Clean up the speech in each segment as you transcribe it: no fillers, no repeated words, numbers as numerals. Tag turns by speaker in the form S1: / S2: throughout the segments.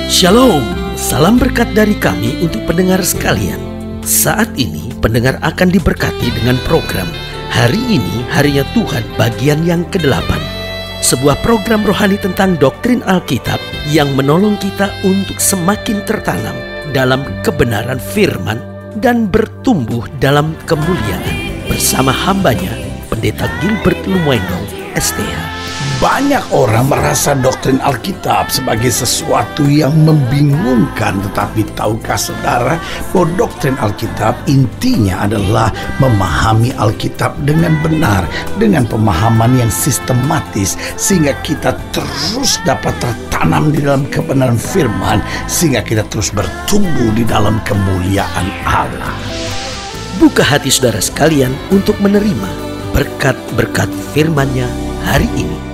S1: Shalom, salam berkat dari kami untuk pendengar sekalian. Saat ini pendengar akan diberkati dengan program Hari Ini Harinya Tuhan bagian yang ke-8. Sebuah program rohani tentang doktrin Alkitab yang menolong kita untuk semakin tertanam dalam kebenaran firman dan bertumbuh dalam kemuliaan. Bersama hambanya, Pendeta Gilbert Lumwendong, STH.
S2: Banyak orang merasa doktrin Alkitab sebagai sesuatu yang membingungkan. Tetapi tahukah saudara bahwa doktrin Alkitab intinya adalah memahami Alkitab dengan benar, dengan pemahaman yang sistematis, sehingga kita terus dapat tertanam di dalam kebenaran firman, sehingga kita terus bertumbuh di dalam kemuliaan Allah.
S1: Buka hati saudara sekalian untuk menerima berkat-berkat firman-Nya hari ini.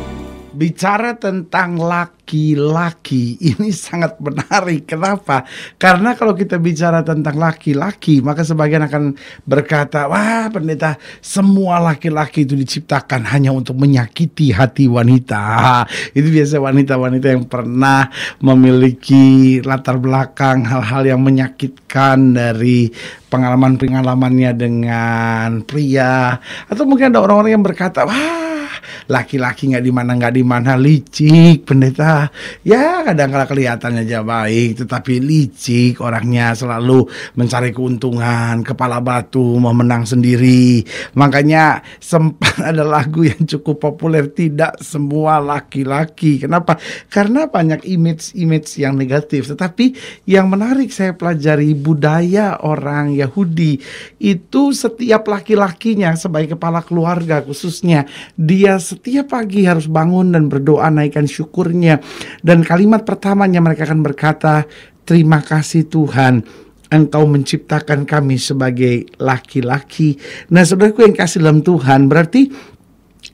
S2: Bicara tentang laki-laki ini sangat menarik. Kenapa? Karena kalau kita bicara tentang laki-laki, maka sebagian akan berkata, wah pendeta, semua laki-laki itu diciptakan hanya untuk menyakiti hati wanita. Itu biasa wanita-wanita yang pernah memiliki latar belakang hal-hal yang menyakitkan dari pengalaman-pengalamannya dengan pria. Atau mungkin ada orang-orang yang berkata, wah laki-laki nggak di mana licik pendeta. Ya kadang-kala kelihatannya aja baik, tetapi licik orangnya, selalu mencari keuntungan, kepala batu, mau menang sendiri. Makanya sempat ada lagu yang cukup populer, tidak semua laki-laki. Kenapa? Karena banyak image yang negatif. Tetapi yang menarik saya pelajari budaya orang Yahudi itu, setiap laki-lakinya sebagai kepala keluarga khususnya, dia setiap pagi harus bangun dan berdoa naikkan syukurnya. Dan kalimat pertamanya mereka akan berkata, terima kasih Tuhan, Engkau menciptakan kami sebagai laki-laki. Nah saudaraku yang kasih dalam Tuhan, berarti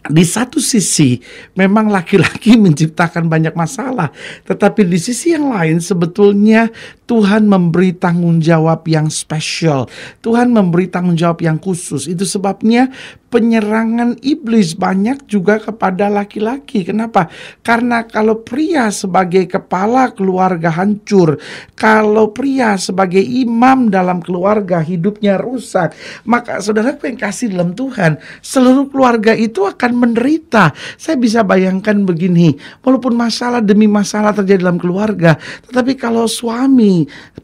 S2: di satu sisi memang laki-laki menciptakan banyak masalah, tetapi di sisi yang lain sebetulnya Tuhan memberi tanggung jawab yang spesial. Tuhan memberi tanggung jawab yang khusus. Itu sebabnya penyerangan iblis banyak juga kepada laki-laki. Kenapa? Karena kalau pria sebagai kepala keluarga hancur, kalau pria sebagai imam dalam keluarga hidupnya rusak, maka saudaraku yang kasih dalam Tuhan, seluruh keluarga itu akan menderita. Saya bisa bayangkan begini, walaupun masalah demi masalah terjadi dalam keluarga, tetapi kalau suami,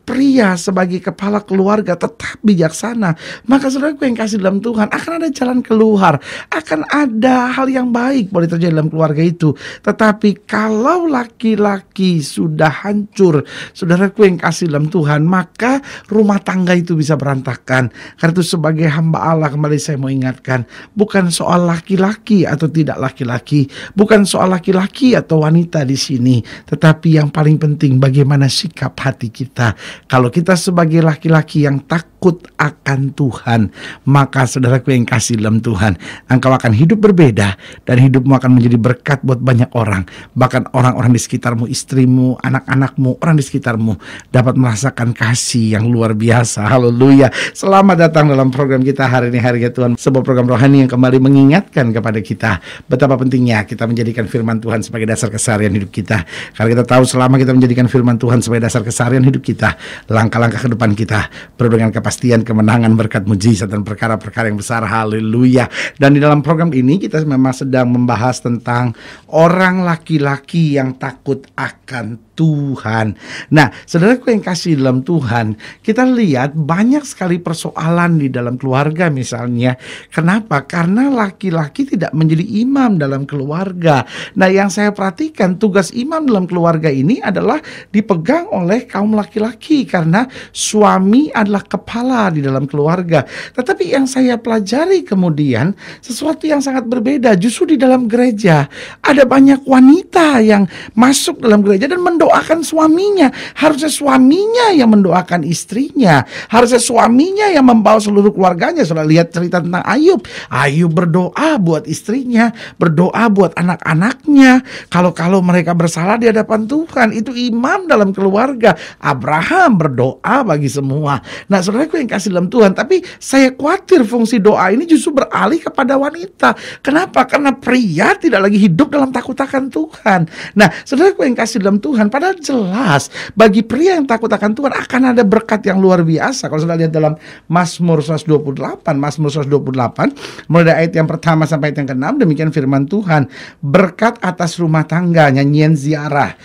S2: pria sebagai kepala keluarga tetap bijaksana, maka saudaraku yang kasih dalam Tuhan, akan ada jalan keluar, akan ada hal yang baik boleh terjadi dalam keluarga itu. Tetapi kalau laki-laki sudah hancur, saudaraku yang kasih dalam Tuhan, maka rumah tangga itu bisa berantakan. Karena itu sebagai hamba Allah, kembali saya mau ingatkan, bukan soal laki-laki atau tidak laki-laki, bukan soal laki-laki atau wanita di sini, tetapi yang paling penting bagaimana sikap hati kita. Kalau kita sebagai laki-laki yang takut akan Tuhan, maka saudaraku yang kasih dalam Tuhan, engkau akan hidup berbeda dan hidupmu akan menjadi berkat buat banyak orang. Bahkan orang-orang di sekitarmu, istrimu, anak-anakmu, orang di sekitarmu dapat merasakan kasih yang luar biasa. Haleluya. Selamat datang dalam program kita Hari Ini Harinya Tuhan, sebuah program rohani yang kembali mengingatkan kepada kita betapa pentingnya kita menjadikan firman Tuhan sebagai dasar keseharian hidup kita. Karena kita tahu selama kita menjadikan firman Tuhan sebagai dasar keseharian hidup kita, langkah-langkah ke depan kita penuh dengan kepastian, kemenangan, berkat, mujizat, dan perkara-perkara yang besar. Haleluya. Dan di dalam program ini kita memang sedang membahas tentang orang laki-laki yang takut akan Tuhan. Nah, saudaraku yang kasih dalam Tuhan, kita lihat banyak sekali persoalan di dalam keluarga misalnya. Kenapa? Karena laki-laki tidak menjadi imam dalam keluarga. Nah, yang saya perhatikan, tugas imam dalam keluarga ini adalah dipegang oleh kaum laki-laki karena suami adalah kepala di dalam keluarga. Tetapi yang saya pelajari kemudian, sesuatu yang sangat berbeda. Justru di dalam gereja ada banyak wanita yang masuk dalam gereja dan mendoakan suaminya. Harusnya suaminya yang mendoakan istrinya. Harusnya suaminya yang membawa seluruh keluarganya. Sudah lihat cerita tentang Ayub. Ayub berdoa buat istrinya, berdoa buat anak-anaknya. Kalau mereka bersalah di hadapan Tuhan, itu imam dalam keluarga. Abraham berdoa bagi semua. Nah, saudaraku yang kasih dalam Tuhan, tapi saya khawatir fungsi doa ini justru beralih kepada wanita. Kenapa? Karena pria tidak lagi hidup dalam takut akan Tuhan. Nah, saudaraku yang kasih dalam Tuhan, Padahal jelas bagi pria yang takut akan Tuhan akan ada berkat yang luar biasa. Kalau sudah lihat dalam Mazmur 128, mulai dari ayat yang pertama sampai ayat yang ke-6, demikian firman Tuhan. Berkat atas rumah tangga, nyanyian ziarah.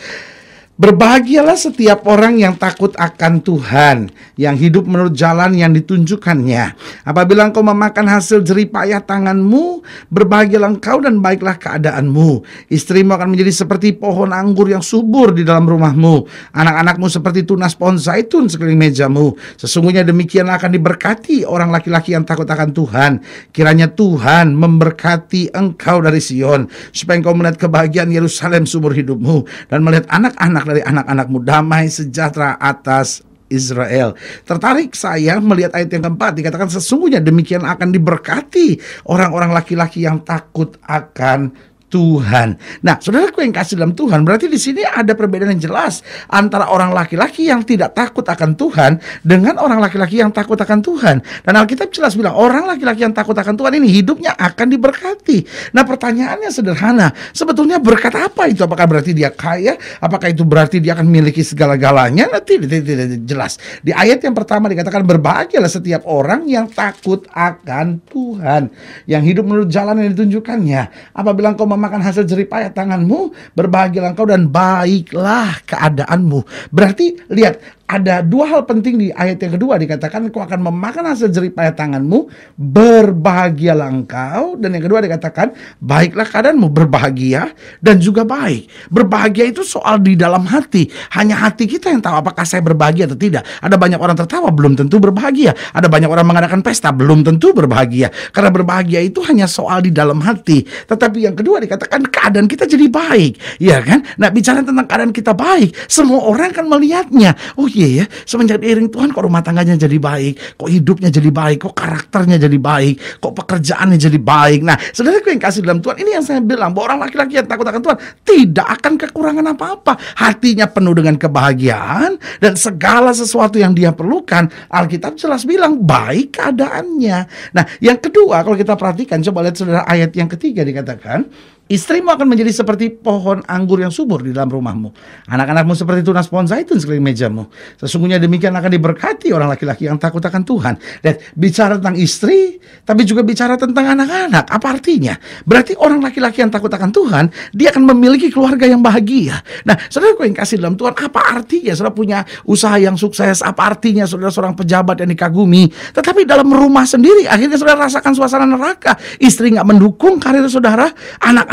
S2: Berbahagialah setiap orang yang takut akan Tuhan, yang hidup menurut jalan yang ditunjukkannya. Apabila engkau memakan hasil jerih payah tanganmu, berbahagialah engkau dan baiklah keadaanmu. Istrimu akan menjadi seperti pohon anggur yang subur di dalam rumahmu. Anak-anakmu seperti tunas pohon zaitun sekeliling mejamu. Sesungguhnya demikian akan diberkati orang laki-laki yang takut akan Tuhan. Kiranya Tuhan memberkati engkau dari Sion, supaya engkau melihat kebahagiaan Yerusalem seumur hidupmu, dan melihat anak-anak dari anak-anakmu, damai sejahtera atas Israel. Tertarik saya melihat ayat yang keempat, dikatakan sesungguhnya demikian akan diberkati orang-orang laki-laki yang takut akan Tuhan. Nah, saudaraku yang kasih dalam Tuhan, berarti di sini ada perbedaan yang jelas antara orang laki-laki yang tidak takut akan Tuhan dengan orang laki-laki yang takut akan Tuhan. Dan Alkitab jelas bilang orang laki-laki yang takut akan Tuhan ini hidupnya akan diberkati. Nah, pertanyaannya sederhana, sebetulnya berkat apa itu? Apakah berarti dia kaya? Apakah itu berarti dia akan memiliki segala-galanya? Nah, tidak jelas. Di ayat yang pertama dikatakan berbahagialah setiap orang yang takut akan Tuhan, yang hidup menurut jalan yang ditunjukkannya. Apabila engkau memakan hasil jerih payah tanganmu, berbahagialah engkau dan baiklah keadaanmu. Berarti lihat, ada dua hal penting di ayat yang kedua, dikatakan engkau akan memakan hasil jerih payah tanganmu, berbahagialah engkau, dan yang kedua dikatakan baiklah keadaanmu. Berbahagia dan juga baik. Berbahagia itu soal di dalam hati. Hanya hati kita yang tahu apakah saya berbahagia atau tidak. Ada banyak orang tertawa, belum tentu berbahagia. Ada banyak orang mengadakan pesta, belum tentu berbahagia. Karena berbahagia itu hanya soal di dalam hati. Tetapi yang kedua dikatakan keadaan kita jadi baik, ya kan? Nah, bicara tentang keadaan kita baik, semua orang kan melihatnya. Oh iya ya, semenjak diiring Tuhan kok rumah tangganya jadi baik, kok hidupnya jadi baik, kok karakternya jadi baik, kok pekerjaannya jadi baik. Nah, saudaraku yang kasih dalam Tuhan, ini yang saya bilang, bahwa orang laki-laki yang takut akan Tuhan tidak akan kekurangan apa-apa. Hatinya penuh dengan kebahagiaan dan segala sesuatu yang dia perlukan, Alkitab jelas bilang baik keadaannya. Nah, yang kedua kalau kita perhatikan, coba lihat saudara ayat yang ketiga dikatakan, istrimu akan menjadi seperti pohon anggur yang subur di dalam rumahmu. Anak-anakmu seperti tunas pohon zaitun sekeliling mejamu. Sesungguhnya demikian akan diberkati orang laki-laki yang takut akan Tuhan. Dan bicara tentang istri, tapi juga bicara tentang anak-anak. Apa artinya? Berarti orang laki-laki yang takut akan Tuhan, dia akan memiliki keluarga yang bahagia. Nah, saudaraku yang kasih dalam Tuhan, apa artinya saudara punya usaha yang sukses? Apa artinya saudara seorang pejabat yang dikagumi? Tetapi dalam rumah sendiri, akhirnya saudara rasakan suasana neraka. Istri nggak mendukung karir saudara,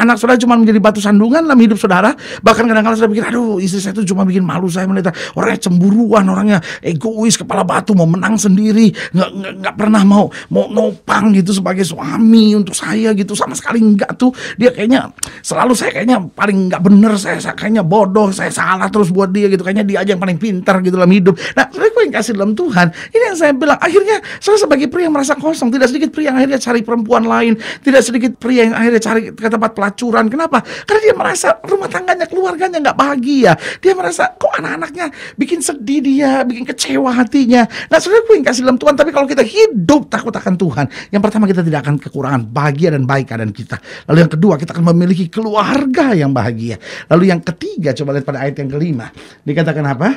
S2: anak saudara cuma menjadi batu sandungan dalam hidup saudara. Bahkan kadang-kadang saudara pikir, aduh istri saya itu cuma bikin malu saya melihat orangnya cemburuan, orangnya egois, kepala batu, mau menang sendiri, nggak pernah mau nopang gitu sebagai suami untuk saya gitu, sama sekali enggak tuh. Dia kayaknya selalu saya kayaknya paling nggak bener, saya kayaknya bodoh, saya salah terus buat dia gitu, kayaknya dia aja yang paling pintar gitu dalam hidup. Nah, saudara yang kasih dalam Tuhan, ini yang saya bilang, akhirnya saudara sebagai pria yang merasa kosong. Tidak sedikit pria yang akhirnya cari perempuan lain, tidak sedikit pria yang akhirnya cari ke tempat pelacuran. Kenapa? Karena dia merasa rumah tangganya, keluarganya nggak bahagia. Dia merasa kok anak-anaknya bikin sedih, dia bikin kecewa hatinya. Nah, saudaraku yang kasih dalam Tuhan, tapi kalau kita hidup takut akan Tuhan, yang pertama kita tidak akan kekurangan bahagia dan baik keadaan kita. Lalu yang kedua, kita akan memiliki keluarga yang bahagia. Lalu yang ketiga, coba lihat pada ayat yang kelima, dikatakan apa?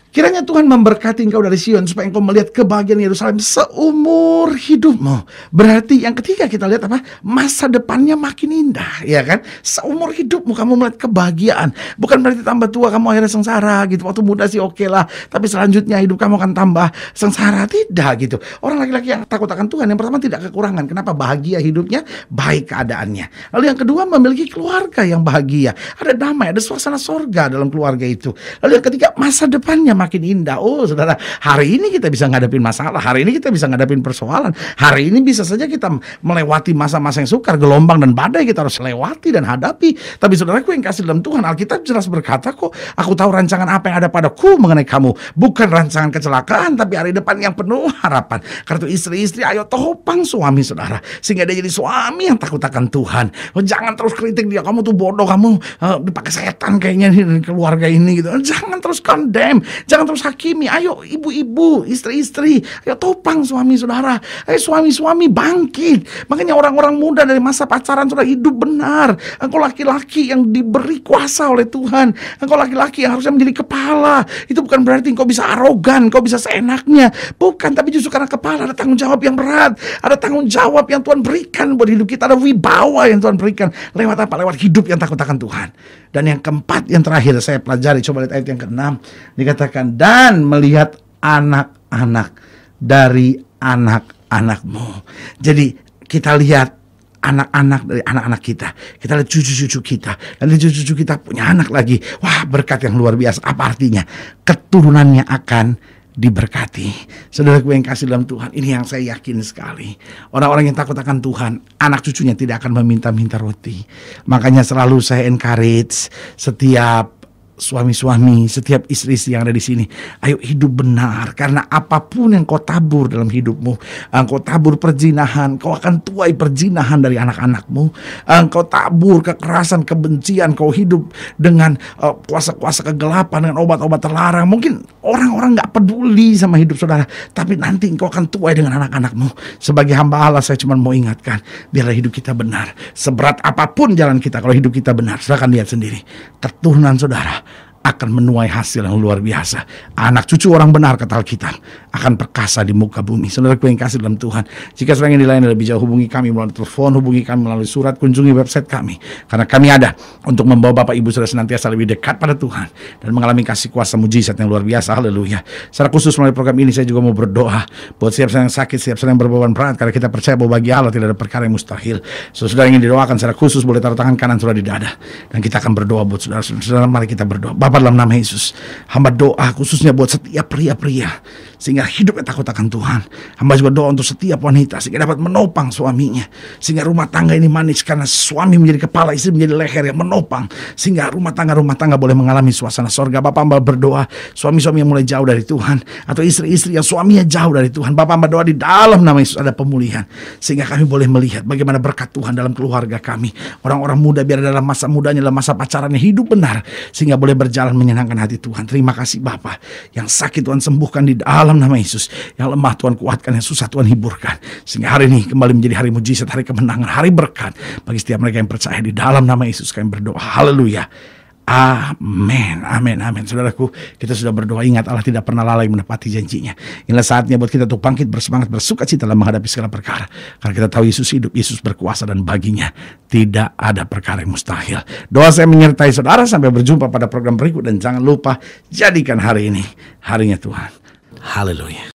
S2: Kiranya Tuhan memberkati engkau dari Sion, supaya engkau melihat kebahagiaan Yerusalem seumur hidupmu. Berarti yang ketiga kita lihat apa? Masa depannya makin indah, ya kan? Seumur hidupmu kamu melihat kebahagiaan. Bukan berarti tambah tua kamu akhirnya sengsara gitu. Waktu muda sih oke lah, tapi selanjutnya hidup kamu akan tambah sengsara. Tidak gitu. Orang laki-laki yang takut akan Tuhan, yang pertama tidak kekurangan. Kenapa? Bahagia hidupnya, baik keadaannya. Lalu yang kedua, memiliki keluarga yang bahagia. Ada damai, ada suasana sorga dalam keluarga itu. Lalu yang ketiga, masa depannya makin indah. Oh saudara, hari ini kita bisa ngadepin masalah, hari ini kita bisa ngadepin persoalan, hari ini bisa saja kita melewati masa-masa yang sukar, gelombang dan badai kita harus lewati dan hadapi. Tapi saudaraku yang kasih dalam Tuhan, Alkitab jelas berkata kok, aku tahu rancangan apa yang ada padaku mengenai kamu, bukan rancangan kecelakaan, tapi hari depan yang penuh harapan. Karena itu istri-istri, ayo topang suami saudara, sehingga dia jadi suami yang takut akan Tuhan. Oh, jangan terus kritik dia, kamu tuh bodoh, kamu dipakai setan kayaknya di keluarga ini gitu. Jangan terus condemn, Jangan terus hakimi. Ayo ibu-ibu, istri-istri, ayo topang suami saudara. Ayo suami-suami bangkit. Makanya orang-orang muda dari masa pacaran sudah hidup benar. Engkau laki-laki yang diberi kuasa oleh Tuhan. Engkau laki-laki yang harusnya menjadi kepala. Itu bukan berarti engkau bisa arogan, engkau bisa seenaknya. Bukan, tapi justru karena kepala ada tanggung jawab yang berat. Ada tanggung jawab yang Tuhan berikan buat hidup kita. Ada wibawa yang Tuhan berikan. Lewat apa? Lewat hidup yang takut akan Tuhan. Dan yang keempat, yang terakhir saya pelajari, coba lihat ayat yang ke-6, dikatakan, dan melihat anak-anak dari anak-anakmu. Jadi kita lihat anak-anak dari anak-anak kita. Kita lihat cucu-cucu kita. Dan cucu-cucu kita punya anak lagi. Wah, berkat yang luar biasa. Apa artinya? Keturunannya akan diberkati. Saudaraku yang kasih dalam Tuhan, ini yang saya yakin sekali. Orang-orang yang takut akan Tuhan, anak cucunya tidak akan meminta-minta roti. Makanya selalu saya encourage setiap suami-suami, setiap istri-istri yang ada di sini, ayo hidup benar, karena apapun yang kau tabur dalam hidupmu, engkau tabur perzinahan, kau akan tuai perzinahan dari anak-anakmu. Engkau tabur kekerasan, kebencian, kau hidup dengan kuasa-kuasa kegelapan, dengan obat-obat terlarang. Mungkin orang-orang gak peduli sama hidup saudara, tapi nanti engkau akan tuai dengan anak-anakmu. Sebagai hamba Allah, saya cuma mau ingatkan, biarlah hidup kita benar. Seberat apapun jalan kita, kalau hidup kita benar, silakan lihat sendiri, keturunan saudara akan menuai hasil yang luar biasa. Anak cucu orang benar, kata Alkitab, akan perkasa di muka bumi. Saudaraku yang kasih dalam Tuhan, jika sedang ingin dilayani lebih jauh, hubungi kami melalui telepon, hubungi kami melalui surat, kunjungi website kami. Karena kami ada untuk membawa Bapak Ibu Saudara senantiasa lebih dekat pada Tuhan dan mengalami kasih kuasa mujizat yang luar biasa. Haleluya. Secara khusus melalui program ini saya juga mau berdoa buat siap yang sakit, siap yang berbeban berat, karena kita percaya bahwa bagi Allah tidak ada perkara yang mustahil. Saudara ingin didoakan secara khusus, boleh taruh tangan kanan saudara di dada, dan kita akan berdoa buat saudara. Saudara, mari kita berdoa. Bapak, dalam nama Yesus, hamba doa khususnya buat setiap pria-pria sehingga hidupnya takut akan Tuhan. Hamba juga doa untuk setiap wanita sehingga dapat menopang suaminya, sehingga rumah tangga ini manis karena suami menjadi kepala, istri menjadi leher yang menopang, sehingga rumah tangga boleh mengalami suasana sorga. Bapak, hamba berdoa suami-suami yang mulai jauh dari Tuhan, atau istri-istri yang suaminya jauh dari Tuhan, Bapak, hamba doa di dalam nama Yesus ada pemulihan, sehingga kami boleh melihat bagaimana berkat Tuhan dalam keluarga kami. Orang-orang muda biar dalam masa mudanya, dalam masa pacarannya hidup benar, sehingga boleh berjalan menyenangkan hati Tuhan. Terima kasih Bapa. Yang sakit Tuhan sembuhkan di dalam nama Yesus. Yang lemah Tuhan kuatkan, yang susah Tuhan hiburkan, sehingga hari ini kembali menjadi hari mujizat, hari kemenangan, hari berkat bagi setiap mereka yang percaya. Di dalam nama Yesus kami berdoa. Haleluya. Amin, amin, amin. Saudaraku, kita sudah berdoa. Ingat, Allah tidak pernah lalai menepati janjinya. Inilah saatnya buat kita untuk bangkit, bersemangat, bersukacita dalam menghadapi segala perkara. Karena kita tahu Yesus hidup, Yesus berkuasa, dan baginya tidak ada perkara yang mustahil. Doa saya menyertai saudara sampai berjumpa pada program berikut. Dan jangan lupa, jadikan hari ini harinya Tuhan. Haleluya.